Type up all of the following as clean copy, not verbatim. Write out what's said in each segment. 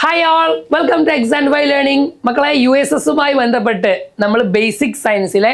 Hi all, welcome to X and Y learning. മക്കളെ, USSുമായി ബന്ധപ്പെട്ട് നമ്മൾ ബേസിക് സയൻസിലെ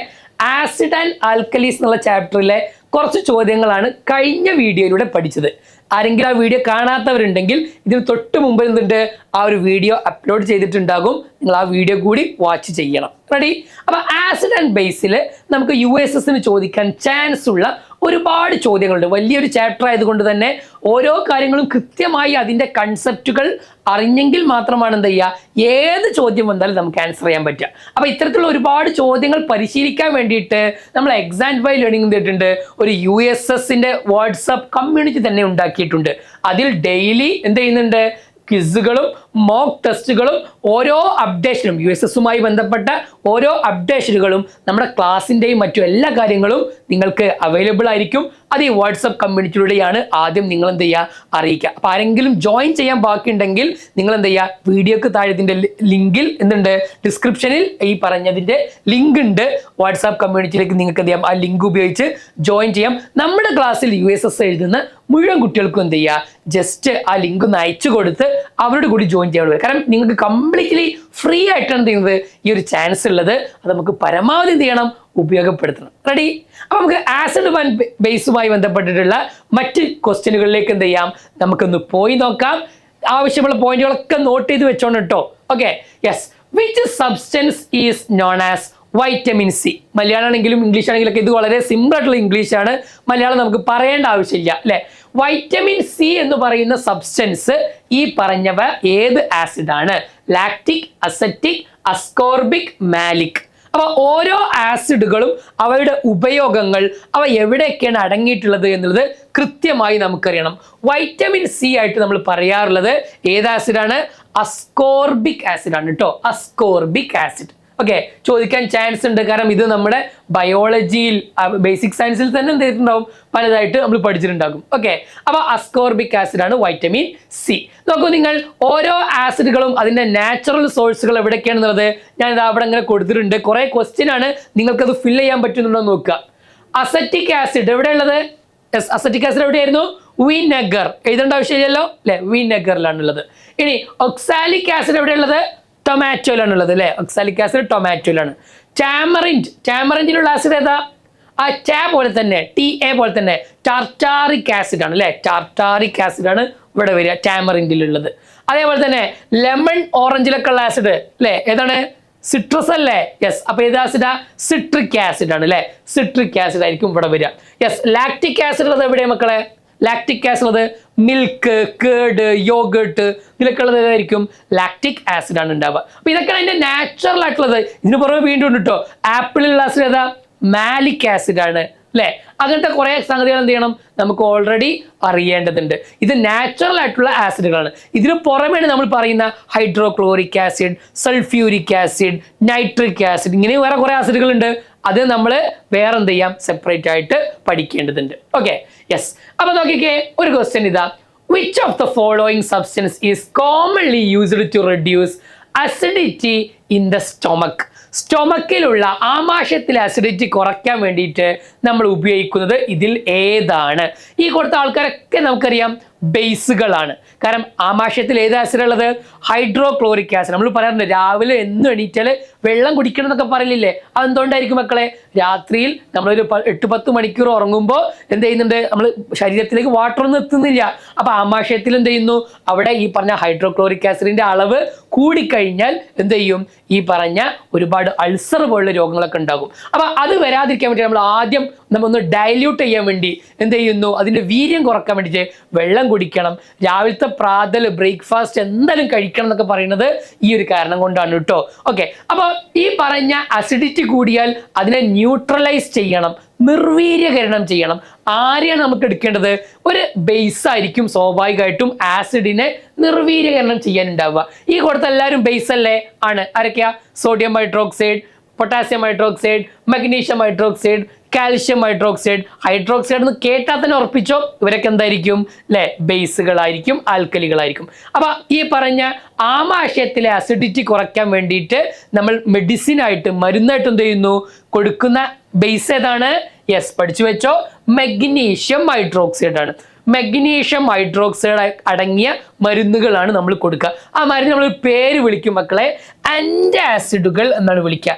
ആസിഡ് ആൻഡ് ആൽക്കലീസ് എന്നുള്ള ചാപ്റ്ററിലെ കുറച്ച് ചോദ്യങ്ങളാണ് കഴിഞ്ഞ വീഡിയോയിലൂടെ പഠിച്ചത്. ആരെങ്കിലും ആ വീഡിയോ കാണാത്തവരുണ്ടെങ്കിൽ ഇതിന് തൊട്ട് മുമ്പ് എന്തുണ്ട്, ആ ഒരു വീഡിയോ അപ്ലോഡ് ചെയ്തിട്ടുണ്ടാകും. നിങ്ങൾ ആ വീഡിയോ കൂടി വാച്ച് ചെയ്യണം. റെഡി? അപ്പോൾ ആസിഡ് ആൻഡ് ബേസിൽ നമുക്ക് USSന് ചോദിക്കാൻ ചാൻസ് ഉള്ള ഒരുപാട് ചോദ്യങ്ങളുണ്ട്. വലിയൊരു ചാപ്റ്റർ ആയതുകൊണ്ട് തന്നെ ഓരോ കാര്യങ്ങളും കൃത്യമായി അതിൻ്റെ കൺസെപ്റ്റുകൾ അറിഞ്ഞെങ്കിൽ മാത്രമാണ് എന്ത് ചെയ്യുക, ഏത് ചോദ്യം വന്നാലും നമുക്ക് ആൻസർ ചെയ്യാൻ പറ്റുക. അപ്പോൾ ഇത്തരത്തിലുള്ള ഒരുപാട് ചോദ്യങ്ങൾ പരിശീലിക്കാൻ വേണ്ടിയിട്ട് നമ്മൾ എക്സ് ആൻഡ് വൈ ലേണിംഗ് ചെയ്തിട്ടുണ്ട്. ഒരു USSന്റെ വാട്സപ്പ് കമ്മ്യൂണിറ്റി തന്നെ ഉണ്ടാക്കിയിട്ടുണ്ട്. അതിൽ ഡെയിലി എന്ത് ചെയ്യുന്നുണ്ട്, ക്വിസുകളും മോക്ക് ടെസ്റ്റുകളും ഓരോ അപ്ഡേഷനും USSുമായി ബന്ധപ്പെട്ട ഓരോ അപ്ഡേഷനുകളും നമ്മുടെ ക്ലാസ്സിൻ്റെയും മറ്റു എല്ലാ കാര്യങ്ങളും നിങ്ങൾക്ക് അവൈലബിൾ ആയിരിക്കും. അത് ഈ വാട്സപ്പ് കമ്മ്യൂണിറ്റിയിലൂടെയാണ് ആദ്യം നിങ്ങൾ എന്ത് ചെയ്യുക, അറിയിക്കുക. അപ്പോൾ ആരെങ്കിലും ജോയിൻ ചെയ്യാൻ ബാക്കിയുണ്ടെങ്കിൽ നിങ്ങൾ എന്ത് ചെയ്യുക, വീഡിയോക്ക് താഴെ ഇതിൻ്റെ ലിങ്കിൽ എന്തുണ്ട്, ഡിസ്ക്രിപ്ഷനിൽ ഈ പറഞ്ഞതിൻ്റെ ലിങ്ക് ഉണ്ട്. വാട്സാപ്പ് കമ്മ്യൂണിറ്റിയിലേക്ക് നിങ്ങൾക്ക് എന്ത് ചെയ്യാം, ആ ലിങ്ക് ഉപയോഗിച്ച് ജോയിൻ ചെയ്യാം. നമ്മുടെ ക്ലാസ്സിൽ USS എഴുതുന്ന മുഴുവൻ കുട്ടികൾക്കും എന്ത് ചെയ്യുക, ജസ്റ്റ് ആ ലിങ്ക് ഒന്ന് അയച്ചു കൊടുത്ത് അവരോട് കൂടി ജോയിൻ ചെയ്യാൻ. കാരണം നിങ്ങൾക്ക് കംപ്ലീറ്റ്ലി ഫ്രീ ആയിട്ടാണ് ചെയ്യുന്നത് ഈ ഒരു ചാൻസ് ഉള്ളത്. അത് നമുക്ക് പരമാവധി എന്ത് ചെയ്യണം, ഉപയോഗപ്പെടുത്തണം. റെഡി? അപ്പോൾ നമുക്ക് ആസിഡ് ആൻഡ് ബേസുമായി ബന്ധപ്പെട്ടിട്ടുള്ള മറ്റ് ക്വസ്റ്റ്യനുകളിലേക്ക് എന്ത് ചെയ്യാം, നമുക്കൊന്ന് പോയി നോക്കാം. ആവശ്യമുള്ള പോയിന്റുകളൊക്കെ നോട്ട് ചെയ്ത് വെച്ചോണം കേട്ടോ. Okay, yes. Which substance is known as vitamin C? Malayalam ആണെങ്കിലും ഇംഗ്ലീഷ് ആണെങ്കിലും ഒക്കെ ഇത് വളരെ സിമ്പിൾ ആയിട്ടുള്ള ഇംഗ്ലീഷാണ്. മലയാളം നമുക്ക് പറയേണ്ട ആവശ്യമില്ല അല്ലേ. വൈറ്റമിൻ സി എന്ന് പറയുന്ന സബ്സ്റ്റൻസ് ഈ പറഞ്ഞവ ഏത് ആസിഡ് ആണ്? Lactic, acetic, ascorbic, Malik. അപ്പോൾ ഓരോ ആസിഡുകളും അവയുടെ ഉപയോഗങ്ങൾ, അവ എവിടെയൊക്കെയാണ് അടങ്ങിയിട്ടുള്ളത് എന്നുള്ളത് കൃത്യമായി നമുക്കറിയണം. വൈറ്റമിൻ സി ആയിട്ട് നമ്മൾ പറയാറുള്ളത് ഏത് ആസിഡാണ്? അസ്കോർബിക് ആസിഡ് ആണ് കേട്ടോ. Ascorbic acid. ഓക്കെ, ചോദിക്കാൻ ചാൻസ് ഉണ്ട്. കാരണം ഇത് നമ്മുടെ ബയോളജിയിൽ ബേസിക് സയൻസിൽ തന്നെ എന്ത് ചെയ്തിട്ടുണ്ടാവും, പലതായിട്ട് നമ്മൾ പഠിച്ചിട്ടുണ്ടാകും. ഓക്കെ, അപ്പോൾ അസ്കോർബിക് ആസിഡ് ആണ് വൈറ്റമിൻ സി. നോക്കൂ നിങ്ങൾ, ഓരോ ആസിഡുകളും അതിൻ്റെ നാച്ചുറൽ സോഴ്സുകൾ എവിടെയൊക്കെയാണെന്നുള്ളത് ഞാൻ ഇത് അവിടെ അങ്ങനെ കൊടുത്തിട്ടുണ്ട്. കുറേ ക്വസ്റ്റ്യൻ ആണ്, നിങ്ങൾക്കത് ഫില്ല് ചെയ്യാൻ പറ്റുന്നുണ്ടോ നോക്കുക. അസറ്റിക് ആസിഡ് എവിടെയുള്ളത്? യെസ്, അസറ്റിക് ആസിഡ് എവിടെയായിരുന്നു? വിനെഗർ. എഴുതേണ്ട ആവശ്യമില്ലല്ലോ അല്ലേ, വിനെഗറിലാണുള്ളത്. ഇനി ഒക്സാലിക് ആസിഡ് എവിടെയുള്ളത്? ടൊമാറ്റോയിലാണുള്ളത് അല്ലേ. ഒക്സാലിക് ആസിഡ് ടൊമാറ്റോയിലാണ്. ടാമറിൻഡിലുള്ള ആസിഡ് ഏതാ? ആ ടാ പോലെ തന്നെ, TA പോലെ തന്നെ ടാർട്ടാറിക് ആസിഡ് ആണ് അല്ലേ. ടാർട്ടാറിക് ആസിഡ് ആണ് ഇവിടെ വരിക ടാമറിൻഡിലുള്ളത്. അതേപോലെ തന്നെ ലെമൺ ഓറഞ്ചിലൊക്കെ ഉള്ള ആസിഡ് അല്ലേ, ഏതാണ്? സിട്രസ് അല്ലേ. യെസ്, അപ്പൊ ഏത് ആസിഡാ? സിട്രിക് ആസിഡ് ആണ് അല്ലേ. സിട്രിക് ആസിഡ് ആയിരിക്കും ഇവിടെ വരിക. യെസ്, ലാക്റ്റിക് ആസിഡ് ഉള്ളത് എവിടെയാ മക്കളെ? ലാക്റ്റിക് ആസിഡ് ഉള്ളത് മിൽക്ക്, കേർഡ്, യോഗേർട്ട്, ഇതിലൊക്കെ ഉള്ളത് ഏതായിരിക്കും? ലാക്റ്റിക് ആസിഡ് ആണ് ഉണ്ടാവുക. അപ്പൊ ഇതൊക്കെയാണ് അതിന്റെ നാച്ചുറൽ ആയിട്ടുള്ളത്. ഇതിന് പുറമെ വീണ്ടും ഉണ്ട് കേട്ടോ. ആപ്പിളിലുള്ള ആസിഡ് ഏതാ? മാലിക് ആസിഡ് ആണ് അല്ലേ. അങ്ങനത്തെ കുറെ സംഗതികൾ എന്ത് ചെയ്യണം, നമുക്ക് ഓൾറെഡി അറിയേണ്ടതുണ്ട്. ഇത് നാച്ചുറൽ ആയിട്ടുള്ള ആസിഡുകളാണ്. ഇതിന് പുറമെയാണ് നമ്മൾ പറയുന്ന hydrochloric acid, sulphuric acid, nitric acid, ഇങ്ങനെ വേറെ കുറെ ആസിഡുകളുണ്ട്. അത് നമ്മൾ വേറെ എന്ത് ചെയ്യാം, സെപ്പറേറ്റ് ആയിട്ട് പഠിക്കേണ്ടതുണ്ട്. Okay, yes. അപ്പൊ നോക്കിക്കേ, ഒരു ക്വസ്റ്റ്യൻ ഇതാ. Which of the following substance is commonly used to reduce acidity in the stomach? സ്റ്റൊമക്കിലുള്ള ആമാശയത്തിലെ അസിഡിറ്റി കുറയ്ക്കാൻ വേണ്ടിയിട്ട് നമ്മൾ ഉപയോഗിക്കുന്നത് ഇതിൽ ഏതാണ്? ഈ കൊടുത്ത ആൾക്കാരൊക്കെ നമുക്കറിയാം ബേസുകളാണ്. കാരണം ആമാശയത്തിൽ ഏത് ആസിഡ് ഉള്ളത്? Hydrochloric acid. നമ്മൾ പറയാറുണ്ട് രാവിലെ എന്നും എണീറ്റാൽ വെള്ളം കുടിക്കണം എന്നൊക്കെ പറയില്ലേ. അതെന്തുകൊണ്ടായിരിക്കും മക്കളെ? രാത്രിയിൽ നമ്മളൊരു 8-10 മണിക്കൂർ ഉറങ്ങുമ്പോൾ എന്ത് ചെയ്യുന്നുണ്ട്, നമ്മൾ ശരീരത്തിലേക്ക് വാട്ടർ ഒന്നും എത്തുന്നില്ല. അപ്പൊ ആമാശയത്തിൽ എന്ത് ചെയ്യുന്നു, അവിടെ ഈ പറഞ്ഞ ഹൈഡ്രോക്ലോറിക് ആസിഡിന്റെ അളവ് കൂടിക്കഴിഞ്ഞാൽ എന്ത് ചെയ്യും, ഈ പറഞ്ഞ ഒരുപാട് അൾസർ പോലുള്ള രോഗങ്ങളൊക്കെ ഉണ്ടാകും. അപ്പൊ അത് വരാതിരിക്കാൻ വേണ്ടി നമ്മൾ ആദ്യം നമ്മൊന്ന് ഡൈല്യൂട്ട് ചെയ്യാൻ വേണ്ടി എന്ത് ചെയ്യുന്നു, അതിന്റെ വീര്യം കുറക്കാൻ വേണ്ടിയിട്ട് വെള്ളം കുടിക്കണം. രാവിലത്തെ പ്രാതൽ, ബ്രേക്ക്ഫാസ്റ്റ് എന്തായാലും കഴിക്കണം എന്നൊക്കെ പറയുന്നത് ഈ ഒരു കാരണം കൊണ്ടാണ് കേട്ടോ. ഓക്കെ, അപ്പോൾ ഈ പറഞ്ഞ അസിഡിറ്റി കൂടിയാൽ അതിനെ ന്യൂട്രലൈസ് ചെയ്യണം, നിർവീര്യകരണം ചെയ്യണം. ആരെയാണ് നമുക്ക് എടുക്കേണ്ടത്? ഒരു ബേസ് ആയിരിക്കും സ്വാഭാവികമായിട്ടും ആസിഡിനെ നിർവീര്യകരണം ചെയ്യാനുണ്ടാവുക. ഈ കൊടുത്ത എല്ലാവരും ബേസ് അല്ലേ? ആണ്. ആരൊക്കെയാ? Sodium hydroxide, potassium hydroxide, magnesium hydroxide, calcium hydroxide. Hydroxide എന്ന് കേട്ടാൽ തന്നെ ഉറപ്പിച്ചോ, ഇവരൊക്കെ എന്തായിരിക്കും അല്ലെ? ബേസുകളായിരിക്കും, ആൽക്കലികളായിരിക്കും. അപ്പൊ ഈ പറഞ്ഞ ആമാശയത്തിലെ അസിഡിറ്റി കുറയ്ക്കാൻ വേണ്ടിയിട്ട് നമ്മൾ മെഡിസിൻ ആയിട്ട്, മരുന്നായിട്ട് എന്ത് ചെയ്യുന്നു, കൊടുക്കുന്ന ബേസ് ഏതാണ്? യെസ്, പഠിച്ചു വെച്ചോ, മഗ്നീഷ്യം ഹൈഡ്രോക്സൈഡ് ആണ്. മഗ്നീഷ്യം ഹൈഡ്രോക്സൈഡ് അടങ്ങിയ മരുന്നുകളാണ് നമ്മൾ കൊടുക്കുക. ആ മരുന്ന് നമ്മൾ പേര് വിളിക്കും മക്കളെ, ആന്റാസിഡുകൾ എന്നാണ് വിളിക്കുക.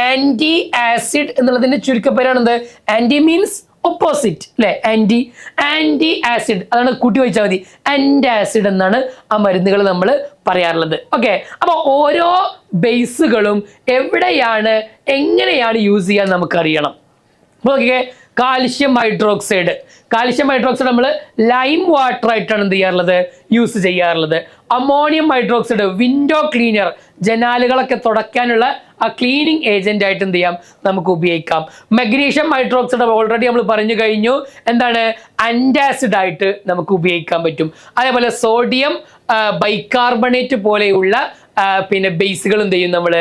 ആന്റി ആസിഡ് എന്നുള്ളതിന്റെ ചുരുക്കപ്പേരാണ് എന്ത്? ആന്റി മീൻസ് ഓപ്പോസിറ്റ് അല്ലെ, ആന്റി ആസിഡ്, അതാണ് കൂട്ടി വെച്ചാൽ മതി. ആന്റാസിഡ് എന്നാണ് ആ മരുന്നുകൾ നമ്മൾ പറയാറുള്ളത്. ഓക്കെ, അപ്പൊ ഓരോ ബേസുകളും എവിടെയാണ് എങ്ങനെയാണ് യൂസ് ചെയ്യാൻ നമുക്കറിയണം. ഓക്കെ, കാൽഷ്യം ഹൈഡ്രോക്സൈഡ് നമ്മൾ ലൈം വാട്ടർ ആയിട്ടാണ് എന്ത് ചെയ്യാറുള്ളത്? യൂസ് ചെയ്യാറുള്ളത്. അമോണിയം ഹൈഡ്രോക്സൈഡ് വിൻഡോ ക്ലീനർ, ജനാലുകളൊക്കെ തുടയ്ക്കാനുള്ള ആ ക്ലീനിങ് ഏജന്റ് ആയിട്ട് എന്ത് ചെയ്യാം? നമുക്ക് ഉപയോഗിക്കാം. മഗ്നീഷ്യം ഹൈഡ്രോക്സൈഡ് ഓൾറെഡി നമ്മൾ പറഞ്ഞു കഴിഞ്ഞു, എന്താണ്? ആന്റാസിഡ് ആയിട്ട് നമുക്ക് ഉപയോഗിക്കാൻ പറ്റും. അതേപോലെ സോഡിയം ബൈകാർബണേറ്റ് പോലെയുള്ള പിന്നെ ബേസുകൾ എന്ത് ചെയ്യും? നമ്മൾ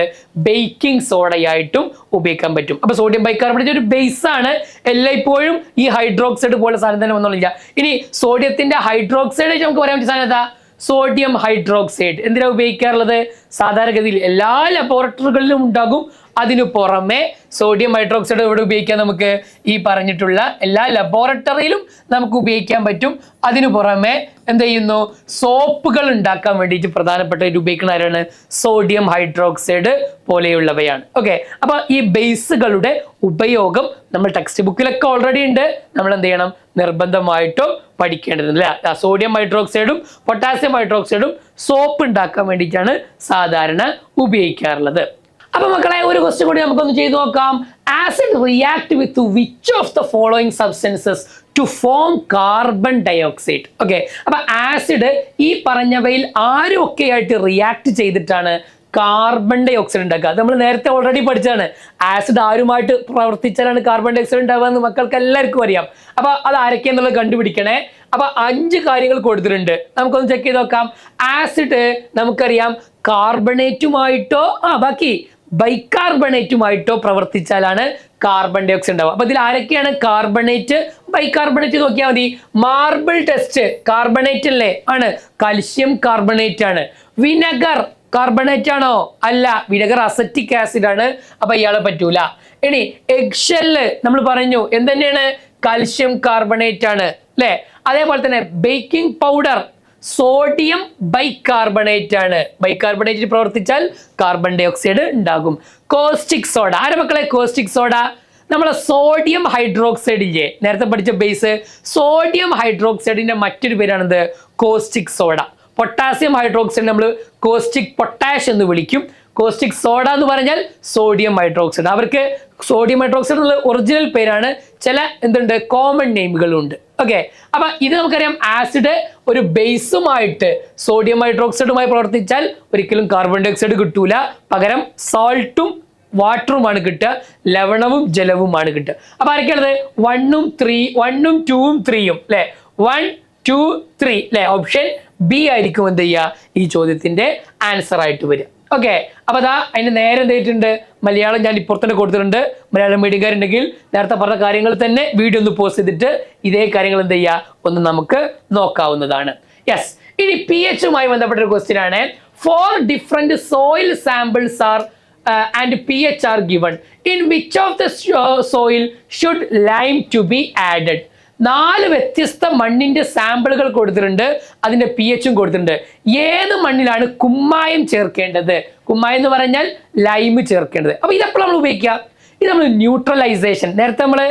ബേക്കിംഗ് സോഡയായിട്ടും ഉപയോഗിക്കാൻ പറ്റും. അപ്പൊ സോഡിയം ബൈകാർബണേറ്റ് ഒരു ബേസ് ആണ്, എല്ലായ്പ്പോഴും ഈ ഹൈഡ്രോക്സൈഡ് പോലെ സാധനം തന്നെ ഒന്നുമില്ല. ഇനി സോഡിയത്തിന്റെ ഹൈഡ്രോക്സൈഡ് നമുക്ക് പറയാൻ പറ്റിയ സാധനം എന്താ? Sodium hydroxide. എന്തിനാ ഉപയോഗിക്കാറുള്ളത്? സാധാരണഗതിയിൽ എല്ലാ ലബോറട്ടറികളിലും ഉണ്ടാകും. അതിനു പുറമെ സോഡിയം ഹൈഡ്രോക്സൈഡ് ഇവിടെ ഉപയോഗിക്കാൻ നമുക്ക് ഈ പറഞ്ഞിട്ടുള്ള എല്ലാ ലബോറട്ടറിയിലും നമുക്ക് ഉപയോഗിക്കാൻ പറ്റും. അതിനു പുറമെ എന്ത് ചെയ്യുന്നു? സോപ്പുകൾ ഉണ്ടാക്കാൻ വേണ്ടിയിട്ട് പ്രധാനപ്പെട്ട ഉപയോഗിക്കുന്ന ആരാണ്? Sodium hydroxide പോലെയുള്ളവയാണ്. ഓക്കെ, അപ്പൊ ഈ ബേസുകളുടെ ഉപയോഗം നമ്മൾ ടെക്സ്റ്റ് ബുക്കിലൊക്കെ ഓൾറെഡി ഉണ്ട്. നമ്മൾ എന്ത് ചെയ്യണം? നിർബന്ധമായിട്ടും പഠിക്കേണ്ടതുണ്ട് അല്ലെ. സോഡിയം ഹൈഡ്രോക്സൈഡും പൊട്ടാസ്യം ഹൈഡ്രോക്സൈഡും സോപ്പ് ഉണ്ടാക്കാൻ വേണ്ടിയിട്ടാണ് സാധാരണ ഉപയോഗിക്കാറുള്ളത്. അപ്പൊ മക്കളെ, ഒരു ക്വസ്റ്റ്യൻ കൂടി നമുക്കൊന്ന് ചെയ്തു നോക്കാം. Acid react with which of the following substances to form carbon dioxide? Okay, അപ്പൊ ആസിഡ് ഈ പറഞ്ഞവയിൽ ആരൊക്കെ ആയിട്ട് റിയാക്ട് ചെയ്തിട്ടാണ് കാർബൺ ഡൈ ഓക്സൈഡ് ഉണ്ടാക്കുക? അത് നമ്മൾ നേരത്തെ ഓൾറെഡി പഠിച്ചതാണ്. ആസിഡ് ആരുമായിട്ട് പ്രവർത്തിച്ചാലാണ് കാർബൺ ഡൈ ഓക്സൈഡ് ഉണ്ടാവുക എന്ന് മക്കൾക്ക് എല്ലാവർക്കും അറിയാം. അപ്പൊ അത് ആരൊക്കെയെന്നുള്ളത് കണ്ടുപിടിക്കണേ. അപ്പൊ 5 കാര്യങ്ങൾ കൊടുത്തിട്ടുണ്ട്, നമുക്കൊന്ന് ചെക്ക് ചെയ്ത് നോക്കാം. ആസിഡ് നമുക്കറിയാം കാർബണേറ്റുമായിട്ടോ ബാക്കി ബൈകാർബണേറ്റുമായിട്ടോ പ്രവർത്തിച്ചാലാണ് കാർബൺ ഡൈ ഓക്സൈഡ് ഉണ്ടാവുക. അപ്പൊ ഇതിൽ ആരൊക്കെയാണ് കാർബണേറ്റ് ബൈകാർബണേറ്റ്? നോക്കിയാൽ മതി. മാർബിൾ ടെസ്റ്റ് കാർബണേറ്റ് അല്ലേ? ആണ്. കാൽഷ്യം കാർബണേറ്റ് ആണ്. വിനെഗർ കാർബണേറ്റ് ആണോ? അല്ല, വിനെഗർ അസറ്റിക് ആസിഡ് ആണ്. അപ്പൊ ഇയാളെ പറ്റൂല. ഇനി എഗ്ഷെല്ല് നമ്മൾ പറഞ്ഞു എന്തെന്നെയാണ്? കാൽഷ്യം കാർബണേറ്റ് ആണ് അല്ലെ. അതേപോലെ തന്നെ ബേക്കിംഗ് പൗഡർ സോഡിയം ബൈകാർബണേറ്റ് ആണ്. ബൈകാർബണേറ്റ് പ്രവർത്തിച്ചാൽ കാർബൺ ഡൈ ഓക്സൈഡ് ഉണ്ടാകും. കോസ്റ്റിക് സോഡ ആരെ മക്കളെ? കോസ്റ്റിക് സോഡ നമ്മളെ സോഡിയം ഹൈഡ്രോക്സൈഡ് ഇല്ലേ, നേരത്തെ പഠിച്ച ബേസ്. സോഡിയം ഹൈഡ്രോക്സൈഡിന്റെ മറ്റൊരു പേരാണെന്ത്? Caustic soda. പൊട്ടാസ്യം ഹൈഡ്രോക്സൈഡ് നമ്മൾ കോസ്റ്റിക് പൊട്ടാഷ് എന്ന് വിളിക്കും. കോസ്റ്റിക് സോഡ എന്ന് പറഞ്ഞാൽ സോഡിയം ഹൈഡ്രോക്സൈഡ്. അവർക്ക് സോഡിയം ഹൈഡ്രോക്സൈഡ് എന്നുള്ള ഒറിജിനൽ പേരാണ്, ചില എന്തുണ്ട് കോമൺ നെയിമുകളുണ്ട്. ഓക്കെ, അപ്പൊ ഇത് നമുക്കറിയാം. ആസിഡ് ഒരു ബേസുമായിട്ട് സോഡിയം ഹൈഡ്രോക്സൈഡുമായി പ്രവർത്തിച്ചാൽ ഒരിക്കലും കാർബൺ ഡൈ ഓക്സൈഡ് കിട്ടൂല. പകരം സാൾട്ടും വാട്ടറുമാണ് കിട്ടുക, ലവണവും ജലവുമാണ് കിട്ടുക. അപ്പൊ ആരൊക്കെയാണത്? 1ഉം 2ഉം 3ഉം അല്ലെ. 1, 2, 3 അല്ലെ. ഓപ്ഷൻ ബി ആയിരിക്കും എന്ത് ചെയ്യുക? ഈ ചോദ്യത്തിന്റെ ആൻസർ ആയിട്ട് വരിക. ഓക്കെ, അപ്പൊ അതാ അതിന് നേരെ എന്തായിട്ടുണ്ട്? മലയാളം ഞാൻ ഇപ്പോൾ തന്നെ കൊടുത്തിട്ടുണ്ട്. മലയാളം മീഡിയക്കാരുണ്ടെങ്കിൽ നേരത്തെ പറഞ്ഞ കാര്യങ്ങൾ തന്നെ വീഡിയോ ഒന്ന് പോസ്റ്റ് ചെയ്തിട്ട് ഇതേ കാര്യങ്ങൾ എന്ത് ചെയ്യുക? ഒന്ന് നമുക്ക് നോക്കാവുന്നതാണ്. യെസ്, ഇനി pH-യുമായി ബന്ധപ്പെട്ട ഒരു ക്വസ്റ്റ്യൻ ആണ്. 4 different soil samples are and pH are given. In which of the soil should lime to be added? 4 വ്യത്യസ്ത മണ്ണിന്റെ സാമ്പിളുകൾ കൊടുത്തിട്ടുണ്ട്, അതിന്റെ pH-ഉം കൊടുത്തിട്ടുണ്ട്. ഏത് മണ്ണിലാണ് കുമ്മായം ചേർക്കേണ്ടത്? കുമ്മായം എന്ന് പറഞ്ഞാൽ ലൈം ചേർക്കേണ്ടത്. അപ്പൊ ഇതെപ്പോൾ നമ്മൾ ഉപയോഗിക്കുക? ഇത് നമ്മൾ ന്യൂട്രലൈസേഷൻ, നേരത്തെ നമ്മൾ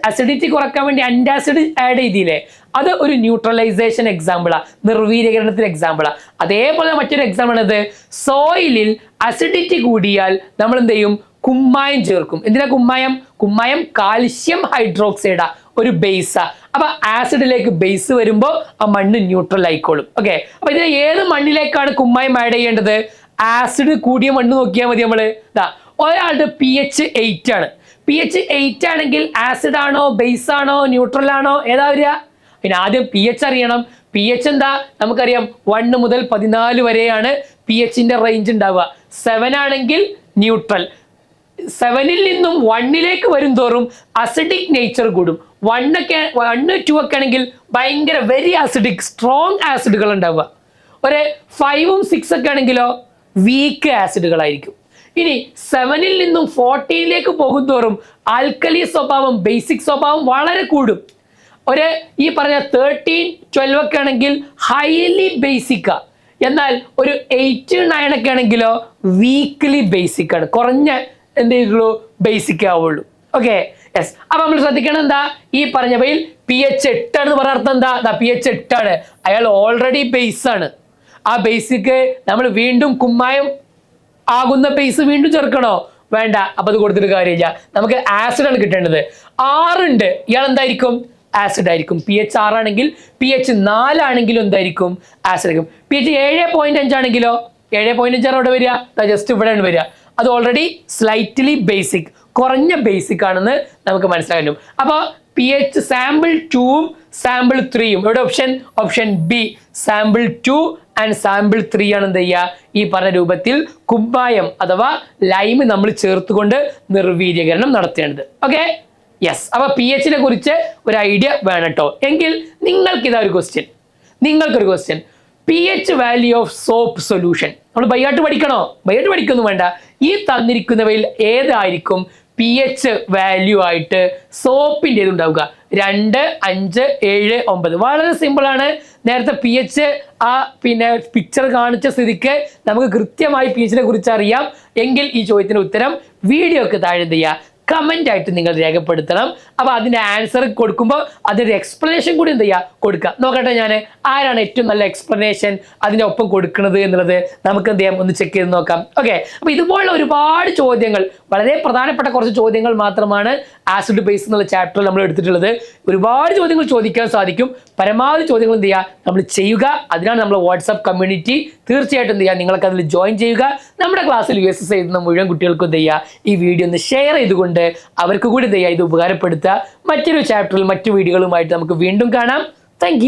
അസിഡിറ്റി കുറക്കാൻ വേണ്ടി ആന്റാസിഡ് ആഡ് ചെയ്തില്ലേ, അത് ഒരു ന്യൂട്രലൈസേഷൻ എക്സാമ്പിളാ, നിർവീര്യകരണത്തിന് എക്സാമ്പിളാ. അതേപോലെ മറ്റൊരു എക്സാമ്പിൾ ആണ് സോയിലിൽ അസിഡിറ്റി കൂടിയാൽ നമ്മൾ എന്ത് ചെയ്യും? കുമ്മായം ചേർക്കും. എന്തിനാ കുമ്മായം? കുമ്മായം കാൽഷ്യം ഹൈഡ്രോക്സൈഡാ, ഒരു ബേസാ. അപ്പൊ ആസിഡിലേക്ക് ബേസ് വരുമ്പോൾ ആ മണ്ണ് ന്യൂട്രൽ ആയിക്കോളും. ഓക്കെ, അപ്പൊ ഇതിന് ഏത് മണ്ണിലേക്കാണ് കുമ്മായം ആഡ് ചെയ്യേണ്ടത്? ആസിഡ് കൂടിയ മണ്ണ് നോക്കിയാൽ മതി. നമ്മള് ഒരാളുടെ pH 8 ആണ്. pH 8 ആണെങ്കിൽ ആസിഡ് ആണോ ബേസ് ആണോ ന്യൂട്രൽ ആണോ ഏതാ വരിക? പിന്നെ ആദ്യം pH അറിയണം. pH എന്താ? നമുക്കറിയാം 1 മുതൽ 14 വരെയാണ് pH-ന്റെ റേഞ്ച് ഉണ്ടാവുക. 7 ആണെങ്കിൽ ന്യൂട്രൽ. 7-ൽ നിന്നും 1-ലേക്ക് വരും തോറും അസിഡിക് നേച്ചർ കൂടും. 1, 2 ഒക്കെ ആണെങ്കിൽ ഭയങ്കര വെരി അസിഡിക് സ്ട്രോങ് ആസിഡുകൾ ഉണ്ടാവുക. ഒരു 5ഉം 6 ഒക്കെ ആണെങ്കിലോ വീക്ക് ആസിഡുകളായിരിക്കും. ഇനി 7-ൽ നിന്നും 14-ലേക്ക് പോകും തോറും ആൽക്കലി സ്വഭാവം ബേസിക് സ്വഭാവം വളരെ കൂടും. ഒരു ഈ പറഞ്ഞ 13-12 ഒക്കെ ആണെങ്കിൽ ഹൈലി ബേസിക്കാ, എന്നാൽ ഒരു 8-9 ഒക്കെ ആണെങ്കിലോ വീക്ക്ലി ബേസിക് ആണ്, കുറഞ്ഞ എന്ത് ചെയ്തുള്ളൂ ബേസിക് ആവുള്ളൂ. Okay yes. അപ്പൊ നമ്മൾ ശ്രദ്ധിക്കണം എന്താ ഈ പറഞ്ഞവയിൽ pH 8 എന്ന് പറഞ്ഞ അർത്ഥം എന്താ, pH 8 ആണ്, അയാൾ ഓൾറെഡി ബേസ് ആണ്. ആ ബേസിക്ക് നമ്മൾ വീണ്ടും കുമ്മായം ആകുന്ന ബേസ് വീണ്ടും ചേർക്കണോ, വേണ്ട. അപ്പൊ അത് കൊടുത്തിട്ട് കാര്യമില്ല, നമുക്ക് ആസിഡ് ആണ് കിട്ടേണ്ടത്. 6 ഉണ്ട്, ഇയാൾ എന്തായിരിക്കും ആസിഡ് ആയിരിക്കും. pH 6 ആണെങ്കിൽ pH 4 ആണെങ്കിലും എന്തായിരിക്കും ആസിഡ് ആയിരിക്കും. pH 7.5 ആണെങ്കിലോ 7.5 അവിടെ വരിക, ജസ്റ്റ് ഇവിടെയാണ് വരിക, അത് ഓൾറെഡി സ്ലൈറ്റ്ലി ബേസിക്, കുറഞ്ഞ ബേസിക് ആണെന്ന് നമുക്ക് മനസ്സിലാക്കാൻ പറ്റും. അപ്പോൾ pH സാമ്പിൾ 2ഉം സാമ്പിൾ 3ഉം ഇവിടെ option B sample 2 and sample 3 ആണ് എന്ത് ചെയ്യുക ഈ പറഞ്ഞ രൂപത്തിൽ കുമ്മായം അഥവാ ലൈം നമ്മൾ ചേർത്തുകൊണ്ട് നിർവീര്യകരണം നടത്തേണ്ടത്. Okay yes. അപ്പൊ pH-നെ കുറിച്ച് ഒരു ഐഡിയ വേണം കേട്ടോ. എങ്കിൽ നിങ്ങൾക്കിതാ ഒരു ക്വസ്റ്റ്യൻ, നിങ്ങൾക്കൊരു question, pH value of soap solution. നമ്മൾ ബൈഹാർട്ട് പഠിക്കണോ, ബൈഹാർട്ട് പഠിക്കൊന്നും വേണ്ട, ഈ തന്നിരിക്കുന്നവയിൽ ഏതായിരിക്കും pH വാല്യൂ ആയിട്ട് സോപ്പിൻ്റെ ഉണ്ടാവുക? 2, 5, 7, 9. വളരെ സിമ്പിൾ ആണ്. നേരത്തെ pH ആ പിന്നെ പിക്ചർ കാണിച്ച സ്ഥിതിക്ക് നമുക്ക് കൃത്യമായി pH-നെ കുറിച്ച് അറിയാം. എങ്കിൽ ഈ ചോദ്യത്തിന് ഉത്തരം വീഡിയോക്ക് താഴെ എന്ത് ചെയ്യുക കമന്റ് ആയിട്ട് നിങ്ങൾ രേഖപ്പെടുത്തണം. അപ്പൊ അതിന്റെ ആൻസർ കൊടുക്കുമ്പോൾ അതിന്റെ എക്സ്പ്ലനേഷൻ കൂടി എന്ത് ചെയ്യുക കൊടുക്കുക. നോക്കട്ടെ ഞാൻ ആരാണ് ഏറ്റവും നല്ല എക്സ്പ്ലനേഷൻ അതിന്റെ ഒപ്പം കൊടുക്കുന്നത് എന്നുള്ളത് നമുക്ക് എന്ത് ചെയ്യാം ഒന്ന് ചെക്ക് ചെയ്ത് നോക്കാം. ഓക്കെ. അപ്പൊ ഇതുപോലുള്ള ഒരുപാട് ചോദ്യങ്ങൾ, വളരെ പ്രധാനപ്പെട്ട കുറച്ച് ചോദ്യങ്ങൾ മാത്രമാണ് ആസിഡ് ബേസ് എന്നുള്ള ചാപ്റ്ററിൽ നമ്മൾ എടുത്തിട്ടുള്ളത്. ഒരുപാട് ചോദ്യങ്ങൾ ചോദിക്കാൻ സാധിക്കും. പരമാവധി ചോദ്യങ്ങൾ എന്ത് ചെയ്യുക നമ്മൾ ചെയ്യുക. അതിനാണ് നമ്മൾ വാട്സാപ്പ് കമ്മ്യൂണിറ്റി. തീർച്ചയായിട്ടും എന്ത് ചെയ്യുക നിങ്ങൾക്ക് അതിൽ ജോയിൻ ചെയ്യുക. നമ്മുടെ ക്ലാസ്സിൽ USS എഴുതുന്ന മുഴുവൻ കുട്ടികൾക്കും എന്ത് ചെയ്യുക ഈ വീഡിയോ ഒന്ന് ഷെയർ ചെയ്തുകൊണ്ട് അവർക്ക് കൂടി എന്ത് ചെയ്യുക ഇത് ഉപകാരപ്പെടുത്തുക. മറ്റൊരു ചാപ്റ്ററിൽ മറ്റു വീഡിയോകളുമായിട്ട് നമുക്ക് വീണ്ടും കാണാം. താങ്ക്